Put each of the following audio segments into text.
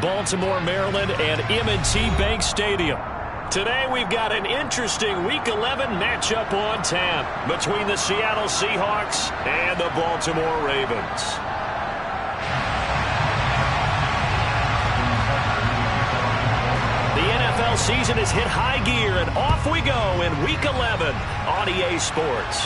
Baltimore, Maryland, and M&T Bank Stadium. Today we've got an interesting Week 11 matchup on tap between the Seattle Seahawks and the Baltimore Ravens. The NFL season has hit high gear, and off we go in Week 11 on EA Sports.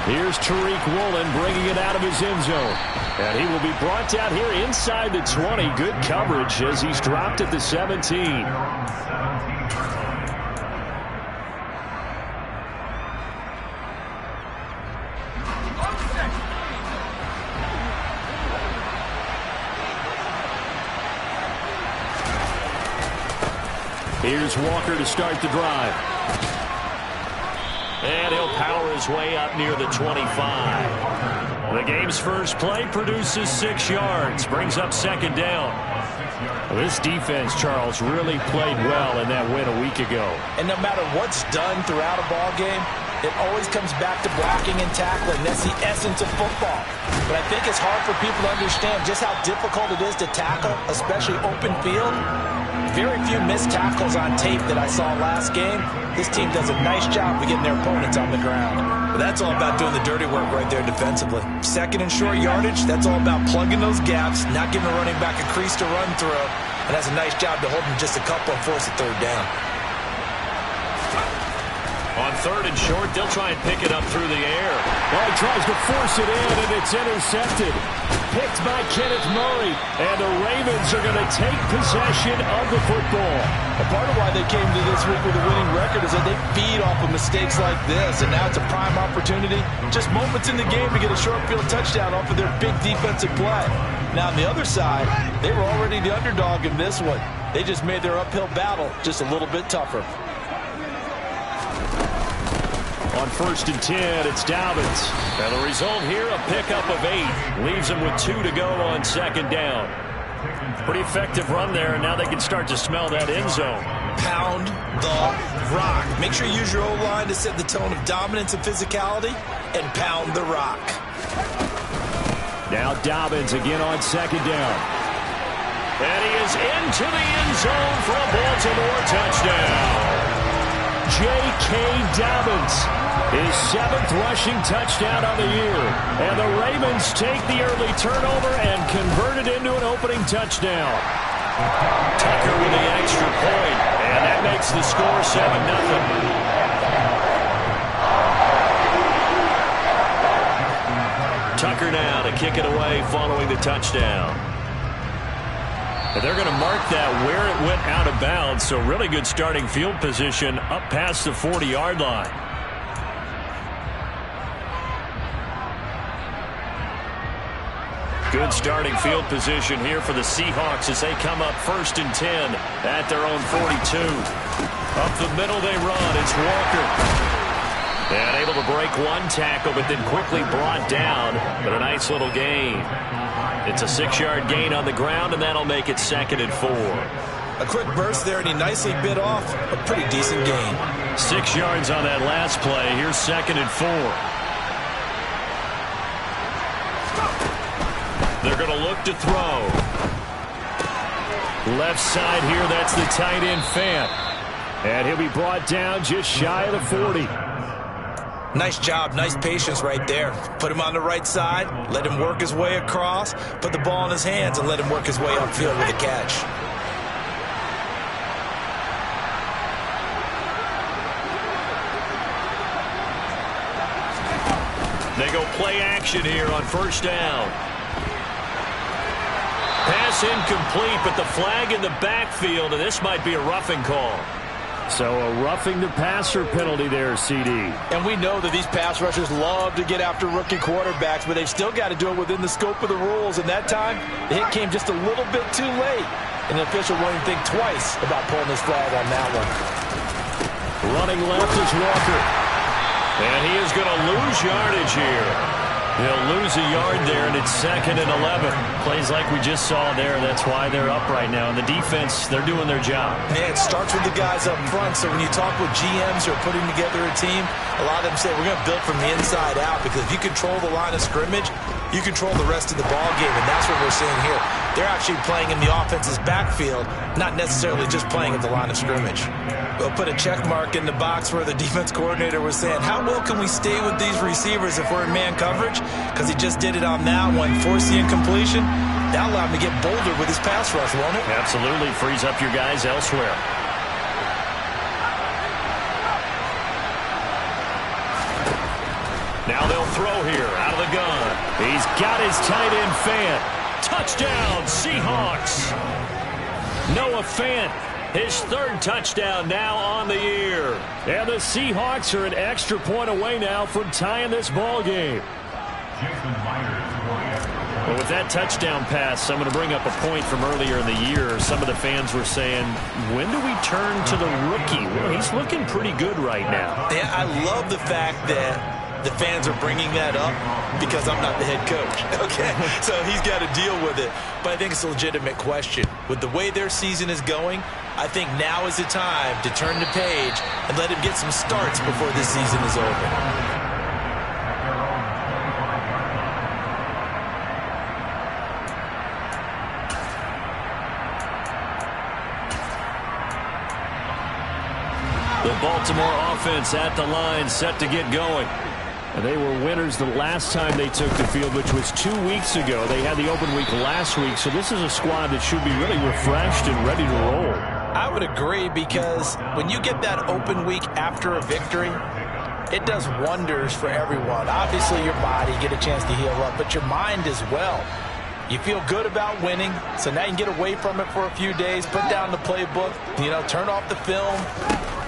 Here's Tariq Woolen bringing it out of his end zone. And he will be brought down here inside the 20. Good coverage as he's dropped at the 17. Here's Walker to start the drive. And he'll power his way up near the 25. The game's first play produces 6 yards, brings up second down. This defense, Charles, really played well in that win a week ago. And no matter what's done throughout a ball game, it always comes back to blocking and tackling. That's the essence of football. But I think it's hard for people to understand just how difficult it is to tackle, especially open field. Very few missed tackles on tape that I saw last game. This team does a nice job of getting their opponents on the ground. But that's all about doing the dirty work right there defensively. Second and short yardage, that's all about plugging those gaps, not giving a running back a crease to run through. And that's a nice job to hold him just a couple and force a third down. On third and short, they'll try and pick it up through the air. Well, he tries to force it in, and it's intercepted. Picked by Kenneth Murray, and the Ravens are going to take possession of the football. A part of why they came to this week with a winning record is that they feed off of mistakes like this, and now it's a prime opportunity. Just moments in the game to get a short field touchdown off of their big defensive play. Now, on the other side, they were already the underdog in this one. They just made their uphill battle just a little bit tougher. On first and 10, it's Dobbins. And the result here, a pickup of 8. Leaves them with 2 to go on second down. Pretty effective run there, and now they can start to smell that end zone. Pound the rock. Make sure you use your O-line to set the tone of dominance and physicality, and pound the rock. Now Dobbins again on second down. And he is into the end zone for a Baltimore touchdown. J.K. Dobbins, his 7th rushing touchdown on the year. And the Ravens take the early turnover and convert it into an opening touchdown. Tucker with the extra point, and that makes the score 7-0. Tucker now to kick it away following the touchdown. And they're going to mark that where it went out of bounds, so really good starting field position up past the 40-yard line. Good starting field position here for the Seahawks as they come up first and 10 at their own 42. Up the middle they run. It's Walker. And able to break one tackle, but then quickly brought down. But a nice little gain. It's a 6-yard gain on the ground, and that'll make it 2nd and 4. A quick burst there, and he nicely bit off a pretty decent gain. 6 yards on that last play. Here's 2nd and 4. They're going to look to throw. Left side here, that's the tight end Fant. And he'll be brought down just shy of the 40. Nice job, nice patience right there. Put him on the right side, let him work his way across, put the ball in his hands, and let him work his way upfield with a catch. They go play action here on first down. Pass incomplete, but the flag in the backfield, and this might be a roughing call. So a roughing the passer penalty there, CD. And we know that these pass rushers love to get after rookie quarterbacks, but they've still got to do it within the scope of the rules. And that time, the hit came just a little bit too late. And the official won't even think twice about pulling his flag on that one. Running left is Walker. And he is going to lose yardage here. He'll lose a yard there, and it's 2nd and 11. Plays like we just saw there. That's why they're up right now. And the defense, they're doing their job. Yeah, it starts with the guys up front. So when you talk with GMs who are putting together a team, a lot of them say we're going to build from the inside out, because if you control the line of scrimmage, you control the rest of the ball game, and that's what we're seeing here. They're actually playing in the offense's backfield, not necessarily just playing at the line of scrimmage. We'll put a check mark in the box where the defense coordinator was saying, how well can we stay with these receivers if we're in man coverage? Because he just did it on that one, force the incompletion. That allowed him to get bolder with his pass rush, won't it? Absolutely. Frees up your guys elsewhere. Now they'll throw here out of the gun. He's got his tight end Fant. Touchdown, Seahawks. Noah Fant, his third touchdown now on the year. And the Seahawks are an extra point away now from tying this ball game. Well, with that touchdown pass, I'm going to bring up a point from earlier in the year. Some of the fans were saying, when do we turn to the rookie? Well, he's looking pretty good right now. Yeah, I love the fact that the fans are bringing that up because I'm not the head coach, okay? So he's got to deal with it. But I think it's a legitimate question. With the way their season is going, I think now is the time to turn the page and let him get some starts before this season is over. The Baltimore offense at the line, set to get going. And they were winners the last time they took the field, which was 2 weeks ago. They had the open week last week, so this is a squad that should be really refreshed and ready to roll. I would agree, because when you get that open week after a victory, it does wonders for everyone. Obviously, your body, get a chance to heal up, but your mind as well. You feel good about winning, so now you can get away from it for a few days, put down the playbook, turn off the film.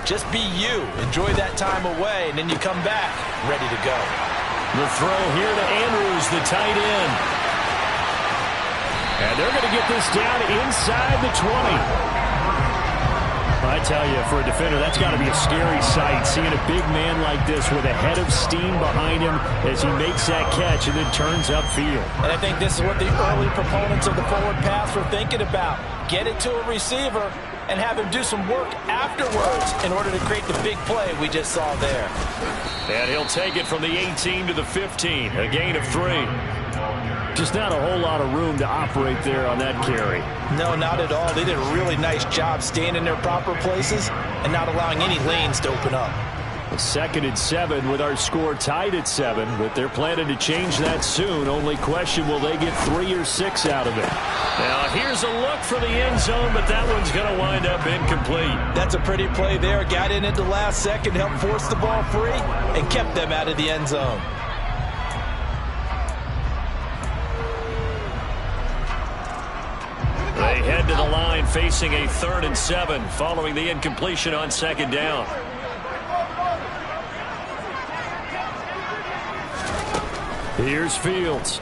Just be you. Enjoy that time away, and then you come back ready to go. The throw here to Andrews, the tight end. And they're going to get this down inside the 20. I tell you, for a defender, that's got to be a scary sight, seeing a big man like this with a head of steam behind him as he makes that catch and then turns upfield. And I think this is what the early proponents of the forward pass were thinking about. Get it to a receiver and have him do some work afterwards in order to create the big play we just saw there. And he'll take it from the 18 to the 15, a gain of 3. Just not a whole lot of room to operate there on that carry. No, not at all. They did a really nice job staying in their proper places and not allowing any lanes to open up. 2nd and 7 with our score tied at 7, but they're planning to change that soon. Only question, will they get 3 or 6 out of it? Now here's a look for the end zone, but that one's going to wind up incomplete. That's a pretty play there. Got in at the last second, helped force the ball free, and kept them out of the end zone. They head to the line facing a 3rd and 7 following the incompletion on 2nd down. Here's Fields.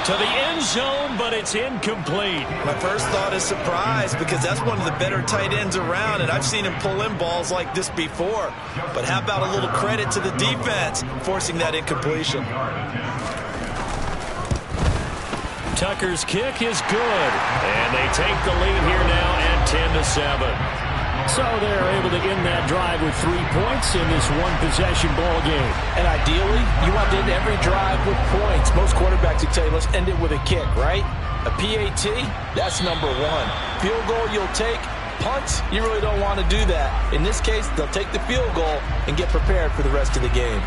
To the end zone, but it's incomplete. My first thought is surprise, because that's one of the better tight ends around, and I've seen him pull in balls like this before. But how about a little credit to the defense forcing that incompletion? Tucker's kick is good, and they take the lead here now at 10-7. So they're able to end that drive with 3 points in this one-possession ball game. And ideally, you want to end every drive with points. Most quarterbacks would tell you, let's end it with a kick, right? A PAT, that's number 1. Field goal you'll take. Punts, you really don't want to do that. In this case, they'll take the field goal and get prepared for the rest of the game.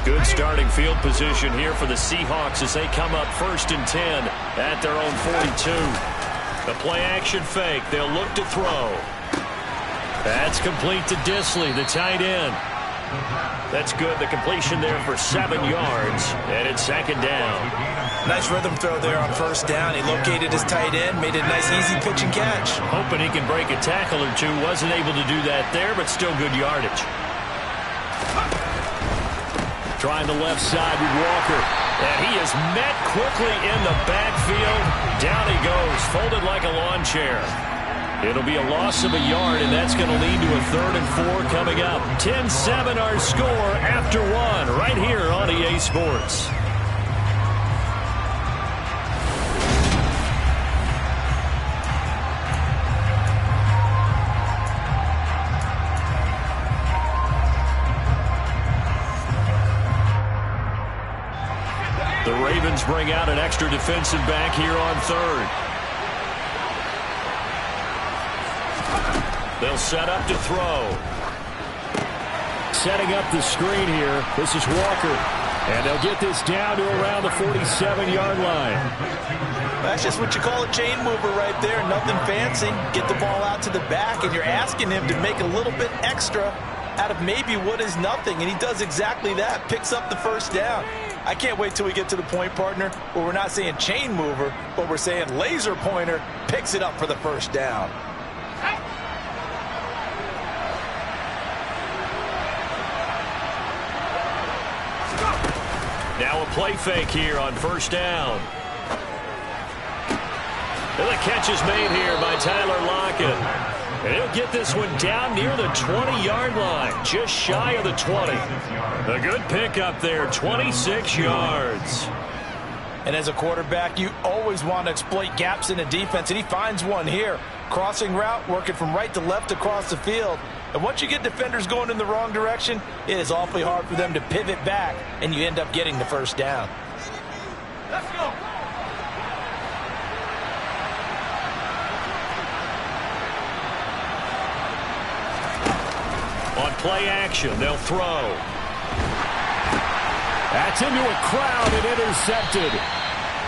Good starting field position here for the Seahawks as they come up 1st and 10 at their own 42. The play-action fake. They'll look to throw. That's complete to Disley, the tight end. That's good. The completion there for 7 yards, and it's 2nd down. Nice rhythm throw there on 1st down. He located his tight end, made a nice easy pitch and catch. Hoping he can break a tackle or two. Wasn't able to do that there, but still good yardage. Trying the left side with Walker. And he is met quickly in the backfield. Down he goes, folded like a lawn chair. It'll be a loss of a yard, and that's going to lead to a 3rd and 4 coming up. 10-7 our score after 1 right here on EA Sports. The Ravens bring out an extra defensive back here on third. They'll set up to throw. Setting up the screen here. This is Walker. And they'll get this down to around the 47-yard line. That's just what you call a chain mover right there. Nothing fancy. Get the ball out to the back, and you're asking him to make a little bit extra out of maybe what is nothing, and he does exactly that. Picks up the first down. I can't wait till we get to the point, partner, where we're not saying chain mover, but we're saying laser pointer picks it up for the first down. Now a play fake here on first down. And the catch is made here by Tyler Lockett. And he'll get this one down near the 20-yard line, just shy of the 20. A good pickup there, 26 yards. And as a quarterback, you always want to exploit gaps in the defense, and he finds one here. Crossing route, working from right to left across the field. And once you get defenders going in the wrong direction, it is awfully hard for them to pivot back, and you end up getting the first down. Let's go. On play action, they'll throw. That's into a crowd and intercepted.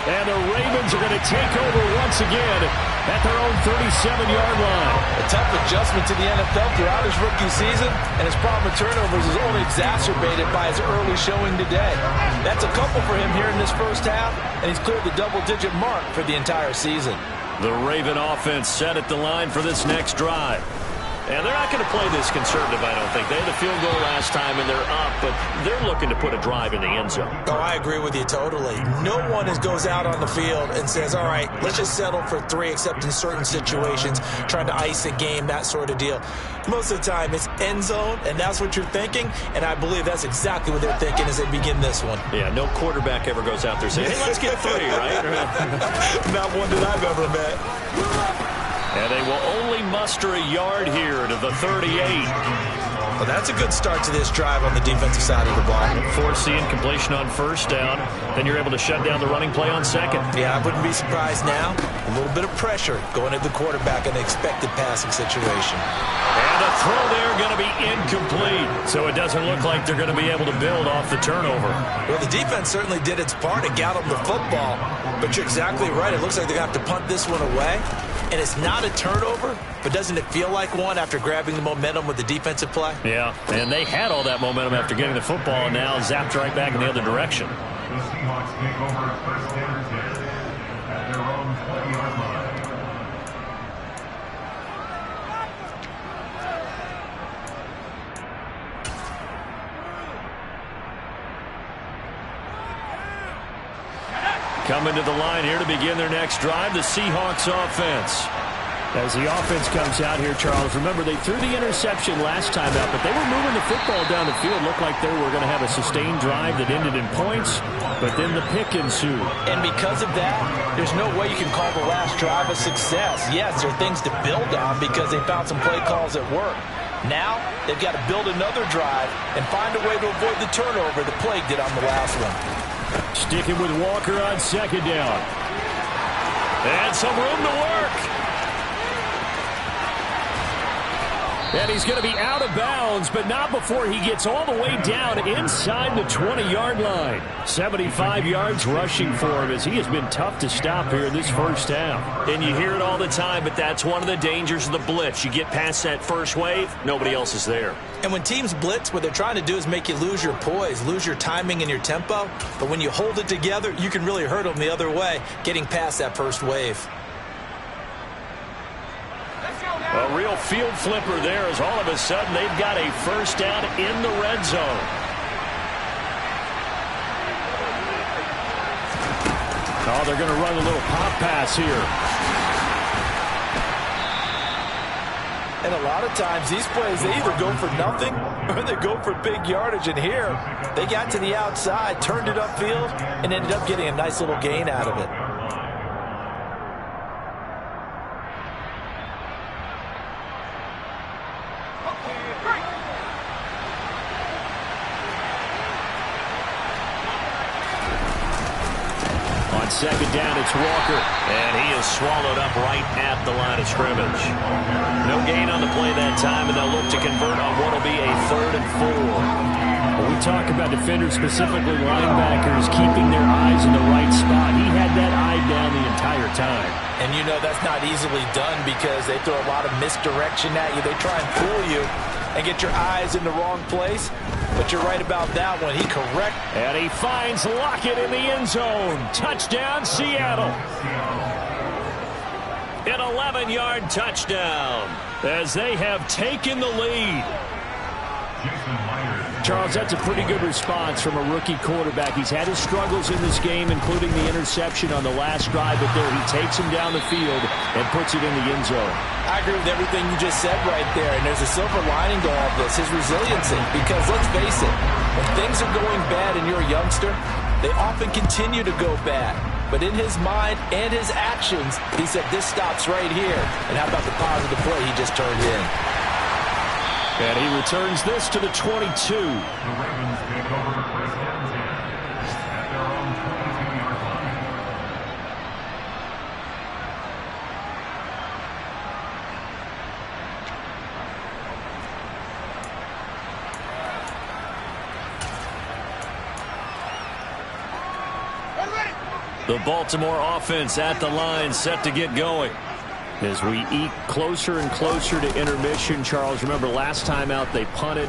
And the Ravens are going to take over once again at their own 37-yard line. A tough adjustment to the NFL throughout his rookie season, and his problem with turnovers is only exacerbated by his early showing today. That's a couple for him here in this first half, and he's cleared the double-digit mark for the entire season. The Raven offense set at the line for this next drive. And they're not going to play this conservative, I don't think. They had the field goal last time, and they're up, but they're looking to put a drive in the end zone. Oh, I agree with you totally. No one goes out on the field and says, all right, let's just settle for 3, except in certain situations, trying to ice a game, that sort of deal. Most of the time, it's end zone, and that's what you're thinking, and I believe that's exactly what they're thinking as they begin this one. Yeah, no quarterback ever goes out there saying, hey, let's get 3, right? Not one that I've ever met. And they will only muster a yard here to the 38. Well, that's a good start to this drive on the defensive side of the ball. Force the incompletion on first down. Then you're able to shut down the running play on second. Yeah, I wouldn't be surprised now. A little bit of pressure going at the quarterback in an expected passing situation. And a throw there going to be incomplete. So it doesn't look like they're going to be able to build off the turnover. Well, the defense certainly did its part to gallop the football. But you're exactly right. It looks like they're going to have to punt this one away. And it's not a turnover, but doesn't it feel like one after grabbing the momentum with the defensive play? Yeah, and they had all that momentum after getting the football and now zapped right back in the other direction. Coming to the line here to begin their next drive, the Seahawks offense. As the offense comes out here, Charles, remember they threw the interception last time out, but they were moving the football down the field. Looked like they were going to have a sustained drive that ended in points, but then the pick ensued. And because of that, there's no way you can call the last drive a success. Yes, there are things to build on because they found some play calls that work. Now, they've got to build another drive and find a way to avoid the turnover the Plague did on the last one. Sticking with Walker on second down. And some room to work. And he's going to be out of bounds, but not before he gets all the way down inside the 20-yard line. 75 yards rushing for him as he has been tough to stop here in this first half. And you hear it all the time, but that's one of the dangers of the blitz. You get past that first wave, nobody else is there. And when teams blitz, what they're trying to do is make you lose your poise, lose your timing and your tempo. But when you hold it together, you can really hurt them the other way, getting past that first wave. A real field flipper there as all of a sudden they've got a first down in the red zone. Oh, they're going to run a little pop pass here. And a lot of times these plays, they either go for nothing or they go for big yardage. And here, they got to the outside, turned it upfield, and ended up getting a nice little gain out of it. On second down, it's Walker. And he is swallowed up right at the line of scrimmage. No gain on the play that time, and they'll look to convert on what will be a 3rd and 4. When we talk about defenders, specifically linebackers, keeping their eyes in the right spot, he had that eye down the entire time. And you know that's not easily done because they throw a lot of misdirection at you. They try and fool you and get your eyes in the wrong place. But you're right about that one. He correct. And he finds Lockett in the end zone. Touchdown, Seattle. An 11-yard touchdown as they have taken the lead. Charles, that's a pretty good response from a rookie quarterback. He's had his struggles in this game, including the interception on the last drive, but there he takes him down the field and puts it in the end zone. I agree with everything you just said right there, and there's a silver lining to all of this, his resiliency, because let's face it, when things are going bad and you're a youngster, they often continue to go bad. But in his mind and his actions, he said, this stops right here. And how about the positive play he just turned in? And he returns this to the 22. The Ravens take over first and 10 at their own 22-yard line. The Baltimore offense at the line, set to get going. As we eke closer and closer to intermission, Charles, remember last time out they punted.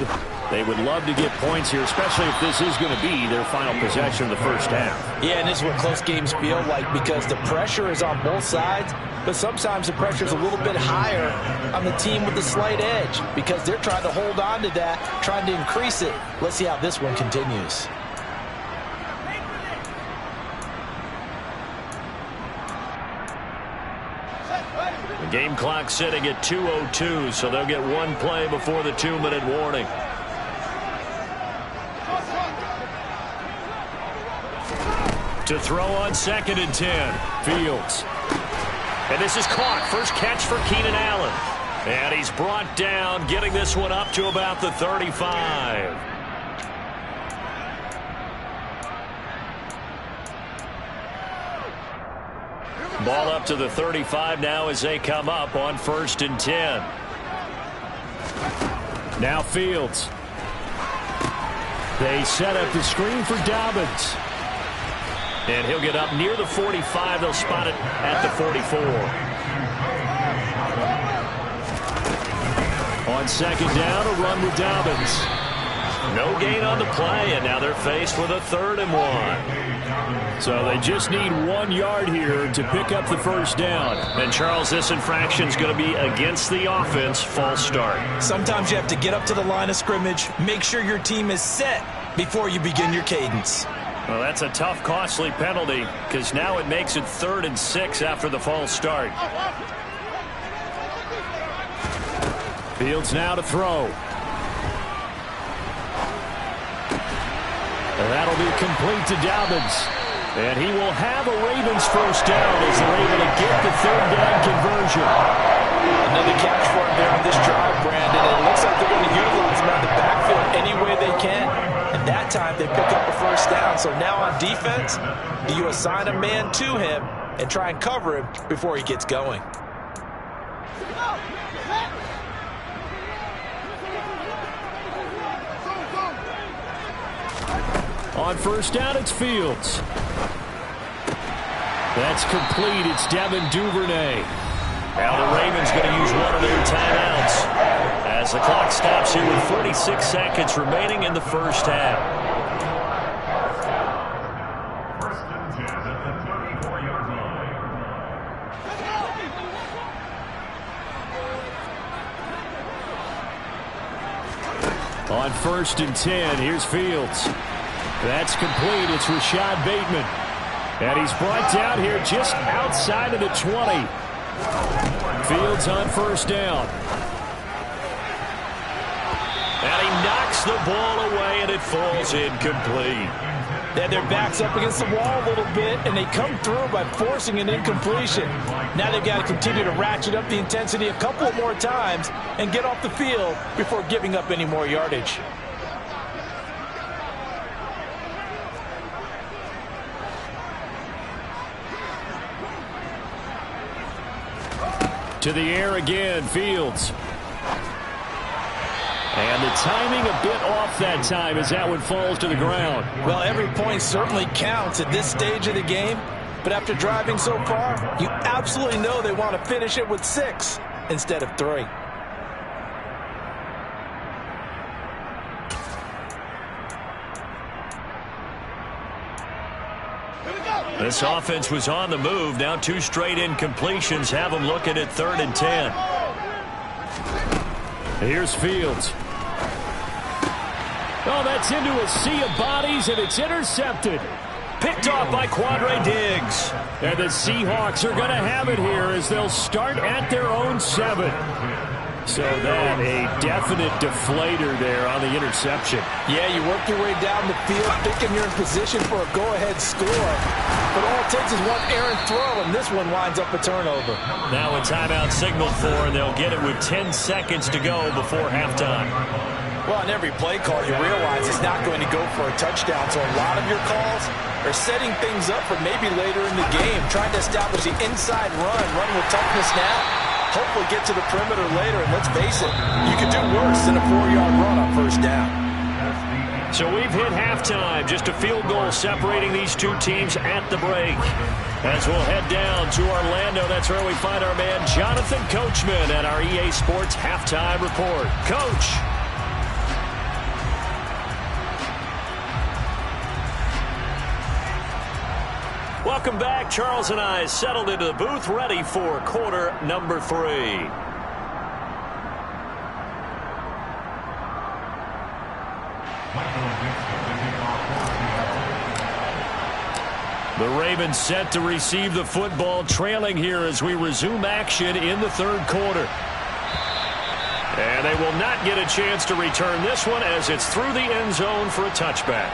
They would love to get points here, especially if this is going to be their final possession of the first half. Yeah, and this is what close games feel like because the pressure is on both sides, but sometimes the pressure is a little bit higher on the team with the slight edge because they're trying to hold on to that, trying to increase it. Let's see how this one continues. The game clock sitting at 2:02, so they'll get one play before the 2-minute warning. To throw on 2nd and 10, Fields. And this is caught. First catch for Keenan Allen. And he's brought down, getting this one up to about the 35. Ball up to the 35 now as they come up on 1st and 10. Now Fields. They set up the screen for Dobbins. And he'll get up near the 45. They'll spot it at the 44. On 2nd down, a run with Dobbins. No gain on the play, and now they're faced with a 3rd and 1. So they just need 1 yard here to pick up the first down. And, Charles, this infraction's going to be against the offense. False start. Sometimes you have to get up to the line of scrimmage, make sure your team is set before you begin your cadence. Well, that's a tough, costly penalty because now it makes it 3rd and 6 after the false start. Fields now to throw. And that'll be complete to Dobbins. And he will have a Ravens first down as they're able to get the 3rd down conversion. Another catch for him there on this drive, Brandon. And it looks like they're going to utilize him out of the backfield any way they can. And that time they pick up a first down. So now on defense, do you assign a man to him and try and cover him before he gets going? On first down, it's Fields. That's complete. It's Devin Duvernay. Now the Ravens going to use one of their timeouts as the clock stops here with 46 seconds remaining in the first half. 1st and 10 at the 34-yard line. On 1st and 10, here's Fields. That's complete. It's Rashad Bateman. And he's brought down here just outside of the 20. Fields on first down. And he knocks the ball away, and it falls incomplete. They had their backs up against the wall a little bit, and they come through by forcing an incompletion. Now they've got to continue to ratchet up the intensity a couple of more times and get off the field before giving up any more yardage. To the air again, Fields. And the timing a bit off that time as that one falls to the ground. Well, every point certainly counts at this stage of the game. But after driving so far, you absolutely know they want to finish it with 6 instead of 3. This offense was on the move. Now 2 straight incompletions have them looking at 3rd and 10. Here's Fields. Oh, that's into a sea of bodies, and it's intercepted. Picked off by Quandre Diggs. And the Seahawks are going to have it here as they'll start at their own 7. So that a definite deflator there on the interception. Yeah, you work your way down the field, thinking you're in position for a go-ahead score. But all it takes is one errant throw, and this one winds up a turnover. Now a timeout signaled for, and they'll get it with 10 seconds to go before halftime. Well, on every play call, you realize it's not going to go for a touchdown. So a lot of your calls are setting things up for maybe later in the game, trying to establish the inside run with toughness now. Hopefully get to the perimeter later, and let's face it, you could do worse than a 4-yard run on first down. So we've hit halftime, just a field goal separating these 2 teams at the break. As we'll head down to Orlando, that's where we find our man Jonathan Coachman at our EA Sports Halftime Report. Coach. Welcome back. Charles and I settled into the booth, ready for quarter number 3. The Ravens set to receive the football, trailing here as we resume action in the 3rd quarter. And they will not get a chance to return this one as it's through the end zone for a touchback.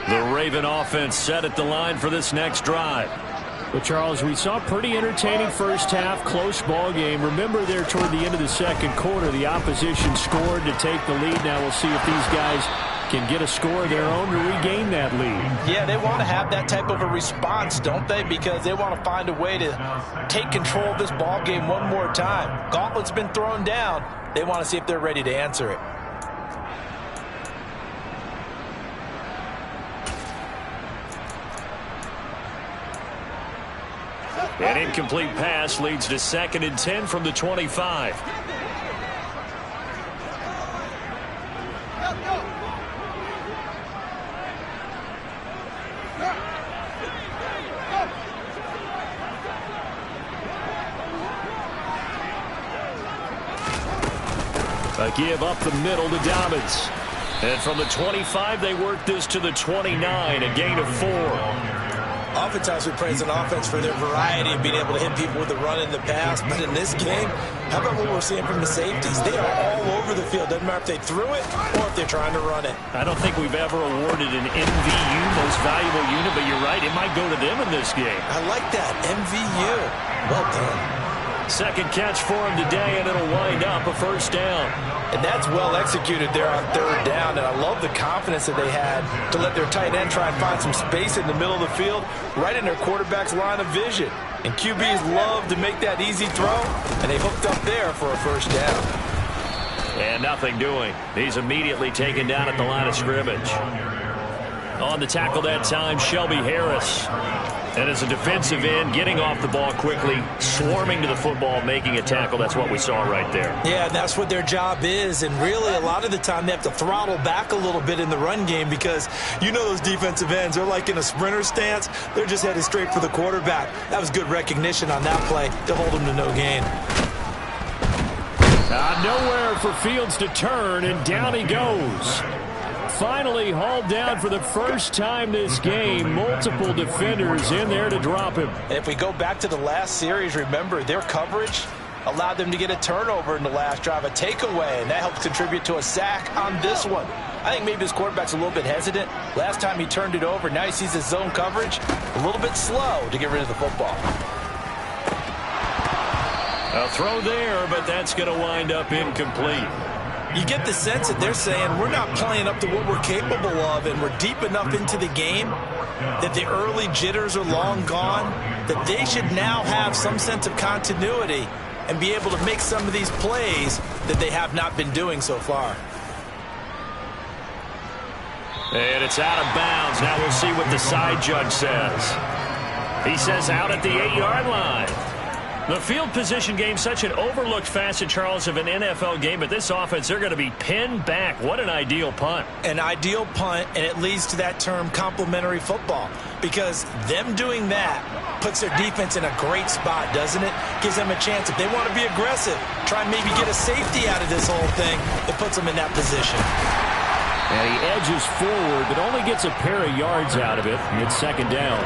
The Raven offense set at the line for this next drive. But, Charles, we saw a pretty entertaining first half, close ball game. Remember there toward the end of the 2nd quarter, the opposition scored to take the lead. Now we'll see if these guys can get a score of their own to regain that lead. Yeah, they want to have that type of a response, don't they? Because they want to find a way to take control of this ball game one more time. Gauntlet's been thrown down. They want to see if they're ready to answer it. An incomplete pass leads to 2nd and 10 from the 25. A give up the middle to Dobbins. And from the 25, they work this to the 29, a gain of 4. Oftentimes we praise an offense for their variety of being able to hit people with the run in the pass. But in this game, how about what we're seeing from the safeties? They are all over the field. Doesn't matter if they threw it or if they're trying to run it. I don't think we've ever awarded an MVU, most valuable unit, but you're right, it might go to them in this game. I like that, MVU. Well done. 2nd catch for him today, and it'll wind up a first down. And that's well executed there on 3rd down, and I love the confidence that they had to let their tight end try and find some space in the middle of the field, right in their quarterback's line of vision. And QBs love to make that easy throw, and they hooked up there for a first down. And nothing doing. He's immediately taken down at the line of scrimmage. On the tackle that time, Shelby Harris. And as a defensive end, getting off the ball quickly, swarming to the football, making a tackle. That's what we saw right there. Yeah, and that's what their job is. And really, a lot of the time, they have to throttle back a little bit in the run game because you know those defensive ends, they're like in a sprinter stance. They're just headed straight for the quarterback. That was good recognition on that play to hold them to no gain. Nowhere for Fields to turn, and down he goes. Finally hauled down for the first time this game. Multiple defenders in there to drop him. And if we go back to the last series, remember, their coverage allowed them to get a turnover in the last drive, a takeaway, and that helped contribute to a sack on this one. I think maybe his quarterback's a little bit hesitant. Last time he turned it over, now he sees his zone coverage, a little bit slow to get rid of the football. A throw there, but that's going to wind up incomplete. You get the sense that they're saying we're not playing up to what we're capable of, and we're deep enough into the game that the early jitters are long gone, that they should now have some sense of continuity and be able to make some of these plays that they have not been doing so far. And it's out of bounds. Now we'll see what the side judge says. He says out at the 8-yard line. The field position game, such an overlooked facet, Charles, of an NFL game. But this offense, they're going to be pinned back. What an ideal punt. An ideal punt, and it leads to that term complementary football. Because them doing that puts their defense in a great spot, doesn't it? Gives them a chance, if they want to be aggressive, try and maybe get a safety out of this whole thing. It puts them in that position. And he edges forward, but only gets a pair of yards out of it. And it's second down.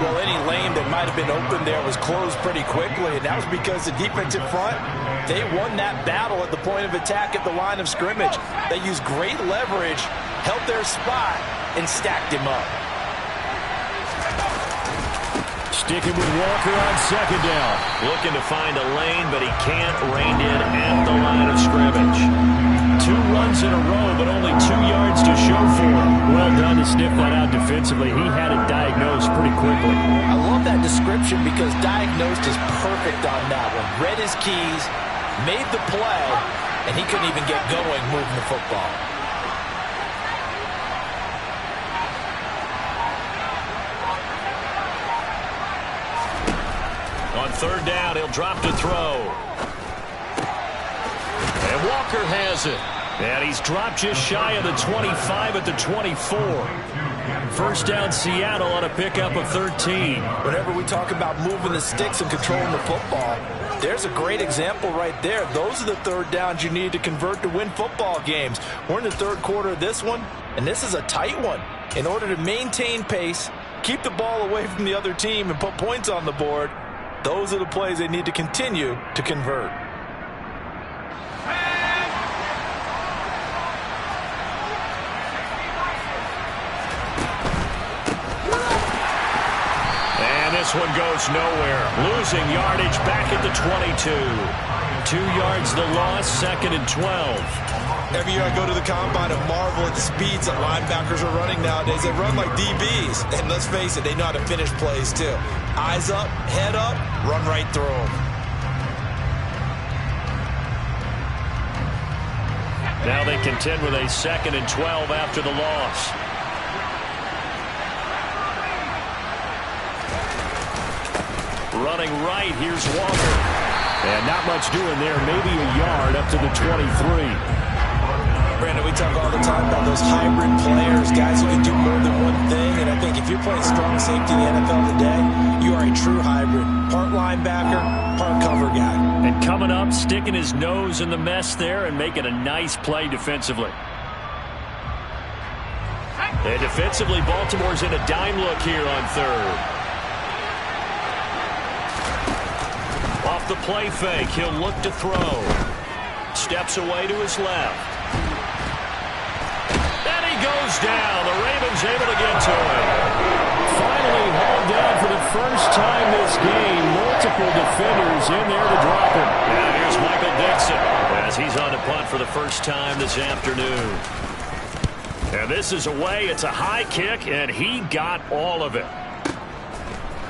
Well, any lane that might have been open there was closed pretty quickly, and that was because the defense in front, they won that battle at the point of attack at the line of scrimmage. They used great leverage, held their spot, and stacked him up. Sticking with Walker on second down. Looking to find a lane, but he can't rein in at the line of scrimmage. 2 runs in a row, but only 2 yards to show for him. Well done to sniff that out defensively. He had it diagnosed pretty quickly. I love that description because diagnosed is perfect on that one. Read his keys, made the play, and he couldn't even get going moving the football. On third down, he'll drop to throw. And Walker has it. And he's dropped just shy of the 25 at the 24. First down, Seattle on a pickup of 13. Whenever we talk about moving the sticks and controlling the football, there's a great example right there. Those are the third downs you need to convert to win football games. We're in the third quarter of this one, and this is a tight one. In order to maintain pace, keep the ball away from the other team, and put points on the board, those are the plays they need to continue to convert. And this one goes nowhere. Losing yardage back at the 22. 2 yards the loss, second and 12. Every year I go to the combine and marvel at the speeds that linebackers are running nowadays. They run like DBs. And let's face it, they know how to finish plays too. Eyes up, head up, run right through them. Now they contend with a second and 12 after the loss. Running right, here's Walker. And not much doing there, maybe a yard up to the 23. Brandon, we talk all the time about those hybrid players, guys who can do more than one thing, and I think if you're playing strong safety in the NFL today, you are a true hybrid. Part linebacker, part cover guy. And coming up, sticking his nose in the mess there and making a nice play defensively. And defensively, Baltimore's in a dime look here on third. Off the play fake, he'll look to throw. Steps away to his left. Goes down. The Ravens able to get to him. Finally hauled down for the first time this game. Multiple defenders in there to drop him. Now here's Michael Dixon as he's on the punt for the first time this afternoon. And this is away. It's a high kick, and he got all of it.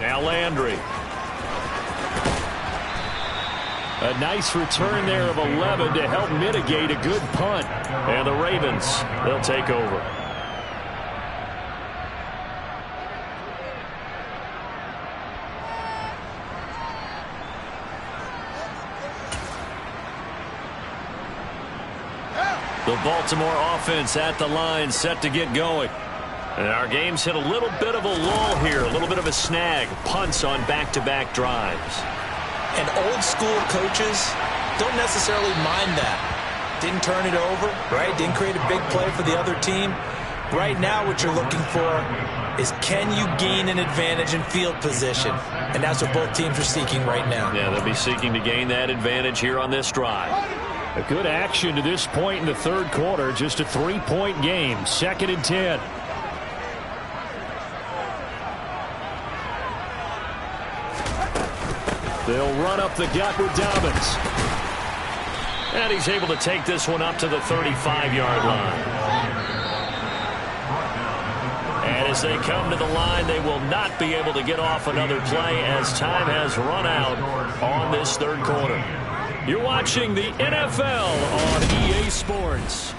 Now Landry. A nice return there of 11 to help mitigate a good punt. And the Ravens, they'll take over. The Baltimore offense at the line, set to get going. And our game's hit a little bit of a lull here, a little bit of a snag. Punts on back-to-back drives. And old school coaches don't necessarily mind that. Didn't turn it over, right? Didn't create a big play for the other team. Right now what you're looking for is can you gain an advantage in field position? And that's what both teams are seeking right now. Yeah, they'll be seeking to gain that advantage here on this drive. A good action to this point in the third quarter. Just a 3-point game. 2nd and 10. They'll run up the gut with Dobbins. And he's able to take this one up to the 35-yard line. And as they come to the line, they will not be able to get off another play as time has run out on this third quarter. You're watching the NFL on EA Sports.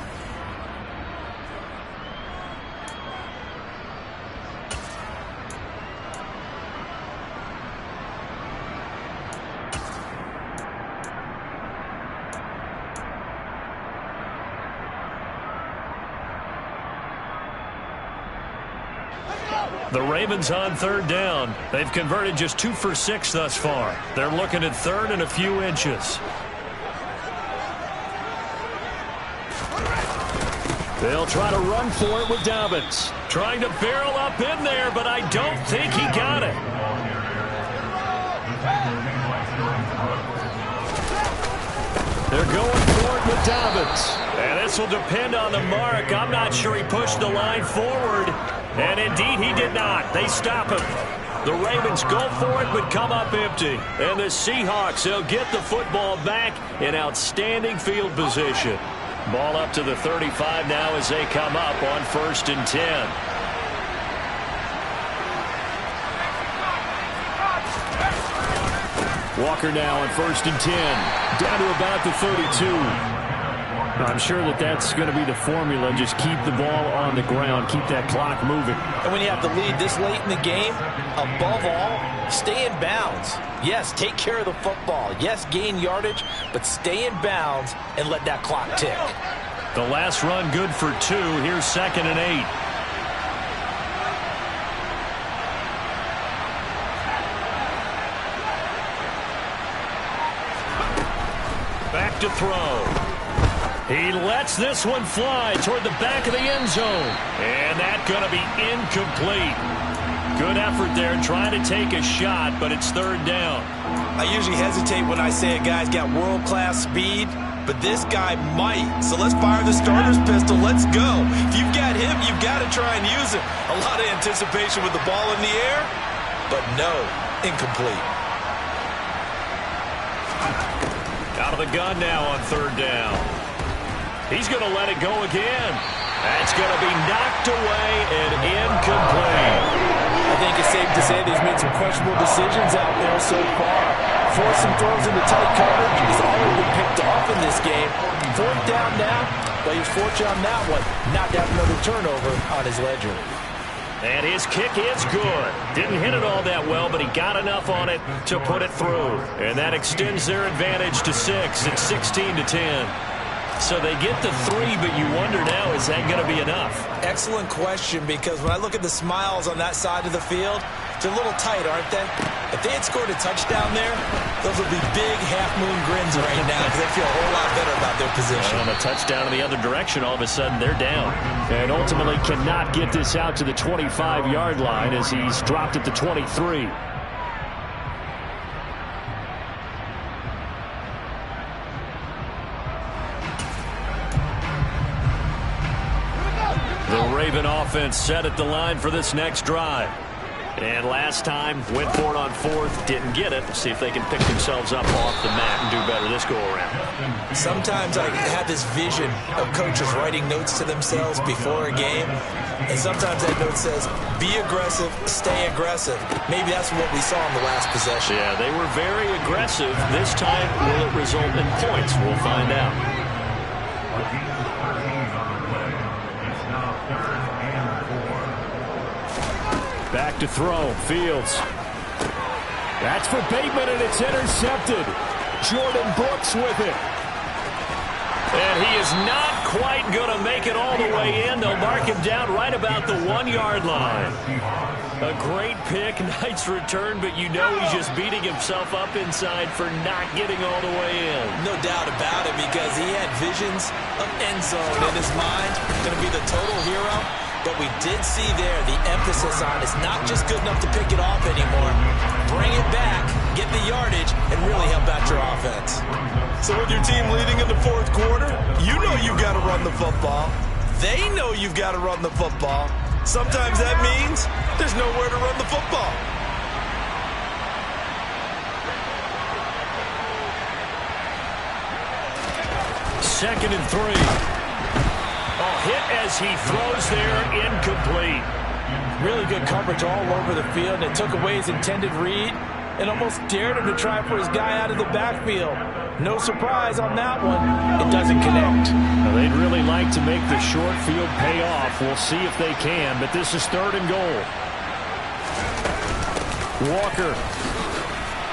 The Ravens on 3rd down. They've converted just 2 for 6 thus far. They're looking at 3rd and a few inches. They'll try to run for it with Dobbins. Trying to barrel up in there, but I don't think he got it. They're going for it with Dobbins. And this will depend on the mark. I'm not sure he pushed the line forward. And indeed, he did not. They stop him. The Ravens go for it, but come up empty. And the Seahawks, they'll get the football back in outstanding field position. Ball up to the 35 now as they come up on 1st and 10. Walker now on 1st and 10. Down to about the 32. I'm sure that's going to be the formula. Just keep the ball on the ground. Keep that clock moving. And when you have the lead this late in the game, above all, stay in bounds. Yes, take care of the football. Yes, gain yardage, but stay in bounds and let that clock tick. The last run good for 2. Here's 2nd and 8. Back to throw. He lets this one fly toward the back of the end zone. And that's going to be incomplete. Good effort there trying to take a shot, but it's 3rd down. I usually hesitate when I say a guy's got world-class speed, but this guy might. So let's fire the starter's pistol. Let's go. If you've got him, you've got to try and use him. A lot of anticipation with the ball in the air, but no, incomplete. Out of the gun now on 3rd down. He's going to let it go again. That's going to be knocked away and incomplete. I think it's safe to say that he's made some questionable decisions out there so far. Forcing throws into tight coverage. He's already been picked off in this game. 4th down now, but he's fortunate on that one. Not to have another turnover on his ledger. And his kick is good. Didn't hit it all that well, but he got enough on it to put it through. And that extends their advantage to 6. It's 16 to 10. So they get the 3, but you wonder now, is that going to be enough? Excellent question, because when I look at the smiles on that side of the field, they're a little tight, aren't they? If they had scored a touchdown there, those would be big half-moon grins right now because they feel a whole lot better about their position. On a touchdown in the other direction, all of a sudden they're down. And ultimately cannot get this out to the 25-yard line as he's dropped at the 23. The Raven offense set at the line for this next drive. And last time, went for it on 4th, didn't get it. See if they can pick themselves up off the mat and do better this go-around. Sometimes I have this vision of coaches writing notes to themselves before a game. And sometimes that note says, be aggressive, stay aggressive. Maybe that's what we saw in the last possession. Yeah, they were very aggressive. This time, will it result in points? We'll find out. Back to throw. Fields. That's for Bateman, and it's intercepted. Jordan Brooks with it. And he is not quite going to make it all the way in. They'll mark him down right about the 1-yard line. A great pick, nice return, but you know he's just beating himself up inside for not getting all the way in. No doubt about it, because he had visions of end zone in his mind. Going to be the total hero. But we did see there the emphasis on it's not just good enough to pick it off anymore. Bring it back, get the yardage, and really help out your offense. So with your team leading in the fourth quarter, you know you've got to run the football. They know you've got to run the football. Sometimes that means there's nowhere to run the football. Second and 3. Hit as he throws there, incomplete. Really good coverage all over the field, and it took away his intended read and almost dared him to try for his guy out of the backfield. No surprise on that one. It doesn't connect. Now, they'd really like to make the short field pay off. We'll see if they can, but this is 3rd and goal. Walker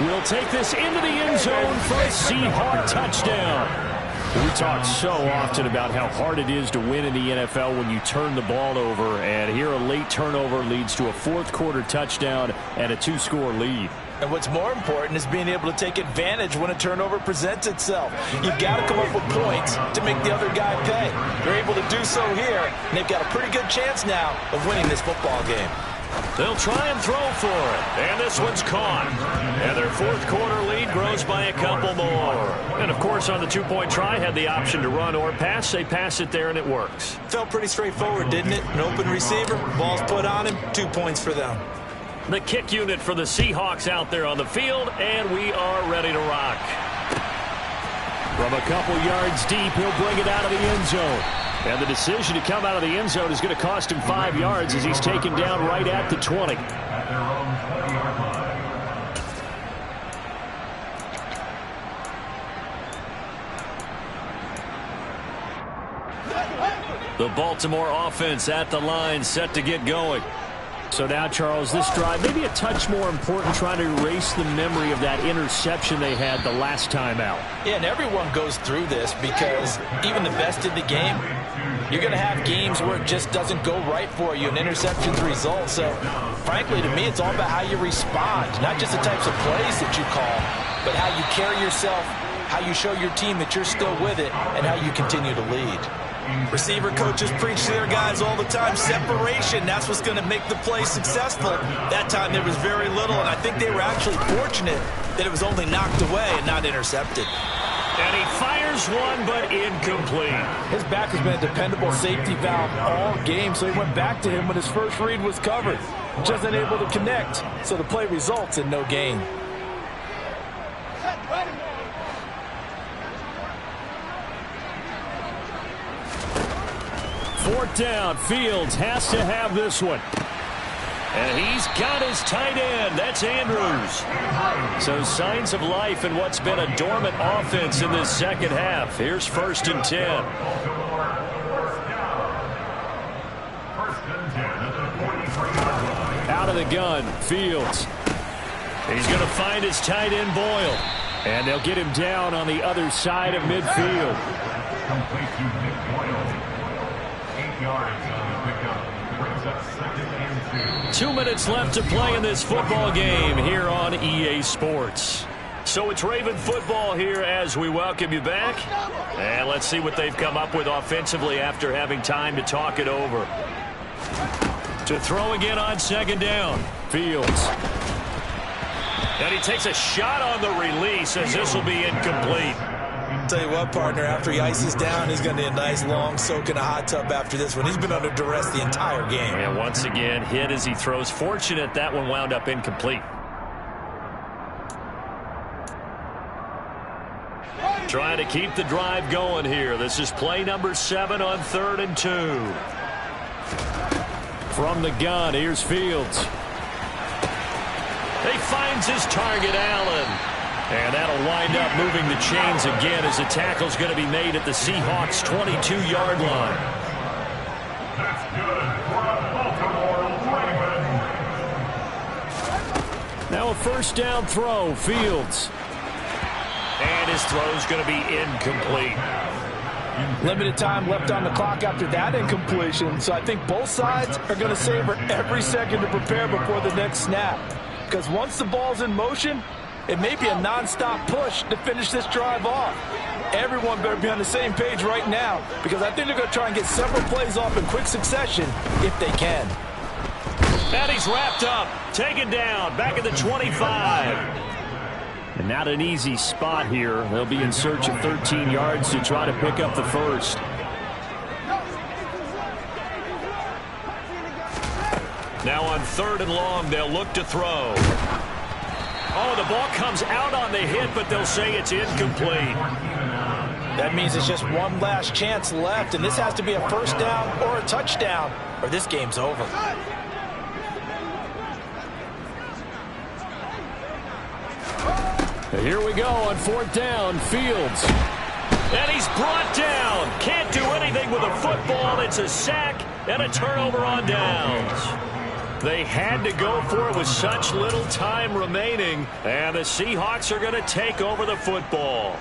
will take this into the end zone for a Seahawk touchdown. We talk so often about how hard it is to win in the NFL when you turn the ball over, and here a late turnover leads to a fourth-quarter touchdown and a 2-score lead. And what's more important is being able to take advantage when a turnover presents itself. You've got to come up with points to make the other guy pay. They're able to do so here, and they've got a pretty good chance now of winning this football game. They'll try and throw for it, and this one's caught. And their fourth-quarter lead grows by a couple more. And, of course, on the 2-point try, had the option to run or pass. They pass it there, and it works. Felt pretty straightforward, didn't it? An open receiver, ball's put on him, 2 points for them. The kick unit for the Seahawks out there on the field, and we are ready to rock. From a couple yards deep, he'll bring it out of the end zone. And the decision to come out of the end zone is going to cost him 5 yards as he's taken down right at the 20. At their own 20-yard line. The Baltimore offense at the line, set to get going. So now, Charles, this drive maybe a touch more important, trying to erase the memory of that interception they had the last time out. Yeah, and everyone goes through this because even the best in the game, you're going to have games where it just doesn't go right for you, and interceptions result. So, frankly, to me, it's all about how you respond, not just the types of plays that you call, but how you carry yourself, how you show your team that you're still with it, and how you continue to lead. Receiver coaches preach to their guys all the time. Separation, that's what's going to make the play successful. That time there was very little, and I think they were actually fortunate that it was only knocked away and not intercepted. And he fires one, but incomplete. His back has been a dependable safety valve all game, so he went back to him when his first read was covered. Just unable to connect, so the play results in no gain. Fourth down, Fields has to have this one. And he's got his tight end. That's Andrews. So signs of life in what's been a dormant offense in this second half. Here's 1st and 10. Out of the gun, Fields. He's going to find his tight end, Boyle. And they'll get him down on the other side of midfield. Complete to Nick Boyle. 8 yards on the pickup. Brings up 2nd and 2. 2 minutes left to play in this football game here on EA Sports. So it's Raven football here as we welcome you back. And let's see what they've come up with offensively after having time to talk it over. To throw again on 2nd down. Fields. And he takes a shot on the release as this will be incomplete. Tell you what, partner, after he ices down, he's going to need a nice long soak in a hot tub after this one. He's been under duress the entire game. And once again, hit as he throws. Fortunate that one wound up incomplete. Trying to keep the drive going here. This is play number 7 on 3rd and 2. From the gun, here's Fields. He finds his target, Allen. And that'll wind up moving the chains again as the tackle's going to be made at the Seahawks' 22-yard line. That's good for a Baltimore Raven. Now a 1st down throw, Fields. And his throw's going to be incomplete. Limited time left on the clock after that incompletion, so I think both sides are going to savor every second to prepare before the next snap. Because once the ball's in motion, it may be a nonstop push to finish this drive off. everyone better be on the same page right now, because I think they're going to try and get several plays off in quick succession if they can. And he's wrapped up, taken down, back at the 25. And not an easy spot here. They'll be in search of 13 yards to try to pick up the first. Now on 3rd and long, they'll look to throw. Oh, the ball comes out on the hit, but they'll say it's incomplete. That means it's just one last chance left, and this has to be a first down or a touchdown, or this game's over. Here we go on 4th down, Fields. And he's brought down. Can't do anything with a football. It's a sack and a turnover on downs. They had to go for it with such little time remaining, and the Seahawks are going to take over the football.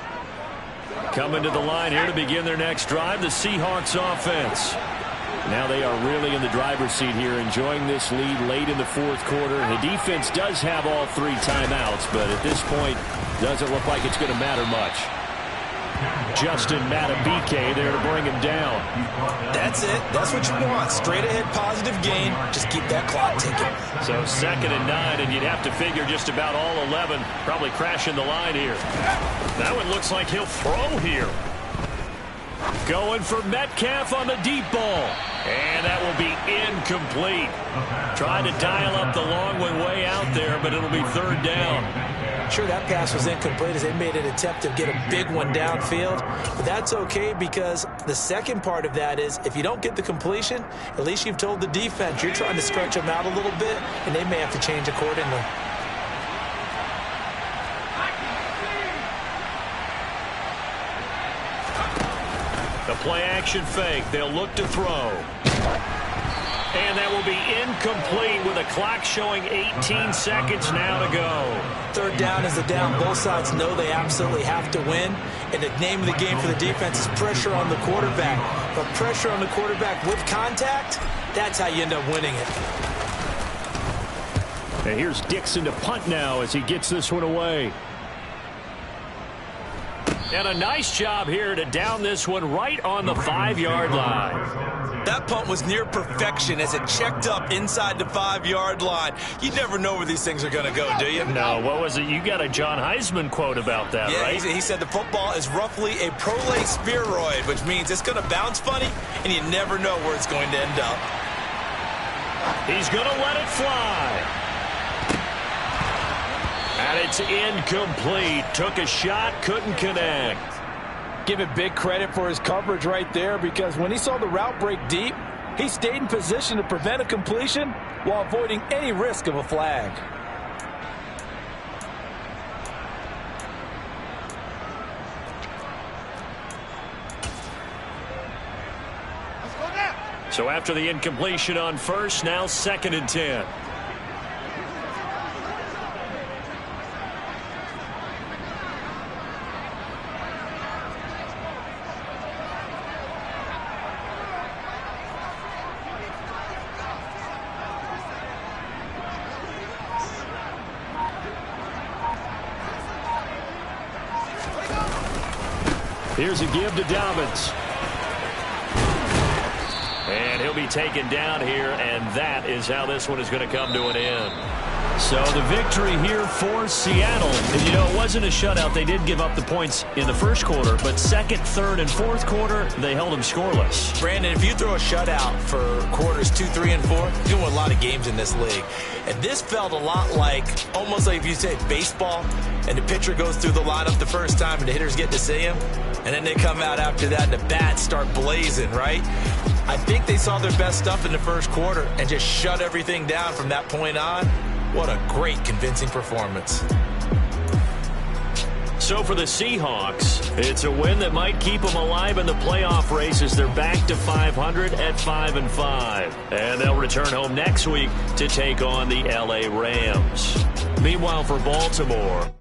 Coming to the line here to begin their next drive, the Seahawks offense. Now they are really in the driver's seat here, enjoying this lead late in the 4th quarter. The defense does have all 3 timeouts, but at this point, doesn't look like it's going to matter much. Justin Matabike there to bring him down. That's it. That's what you want. Straight ahead positive gain. Just keep that clock ticking. So 2nd and 9, and you'd have to figure just about all 11 probably crashing the line here. That one looks like he'll throw here. Going for Metcalf on the deep ball. And that will be incomplete. Trying to dial up the long one way out there, but it'll be 3rd down. Sure, that pass was incomplete as they made an attempt to get a big one downfield. But that's okay, because the second part of that is if you don't get the completion, at least you've told the defense you're trying to stretch them out a little bit, and they may have to change accordingly. The play action fake. They'll look to throw. And that will be incomplete with a clock showing 18 seconds now to go. 3rd down is the down. Both sides know they absolutely have to win. And the name of the game for the defense is pressure on the quarterback. But pressure on the quarterback with contact, that's how you end up winning it. And here's Dixon to punt now as he gets this one away. And a nice job here to down this one right on the 5-yard line. That punt was near perfection as it checked up inside the 5-yard line. You never know where these things are going to go, do you? No, what was it? You got a John Heisman quote about that, yeah, right? He said the football is roughly a prolate spheroid, which means it's going to bounce funny, and you never know where it's going to end up. He's going to let it fly. And it's incomplete. Took a shot, couldn't connect. Give it big credit for his coverage right there, because when he saw the route break deep, he stayed in position to prevent a completion while avoiding any risk of a flag. So after the incompletion on 1st, now 2nd and 10. Here's a give to Dobbins. And he'll be taken down here, and that is how this one is going to come to an end. So the victory here for Seattle. And, you know, it wasn't a shutout. They did give up the points in the 1st quarter, but 2nd, 3rd, and 4th quarter, they held them scoreless. Brandon, if you throw a shutout for quarters 2, 3, and 4, you win a lot of games in this league. And this felt a lot like, almost like if you say baseball, and the pitcher goes through the lineup the first time, and the hitters get to see him, and then they come out after that, and the bats start blazing, right? I think they saw their best stuff in the 1st quarter and just shut everything down from that point on. What a great, convincing performance. So for the Seahawks, it's a win that might keep them alive in the playoff race as they're back to 500 at 5-5. And they'll return home next week to take on the LA Rams. Meanwhile, for Baltimore,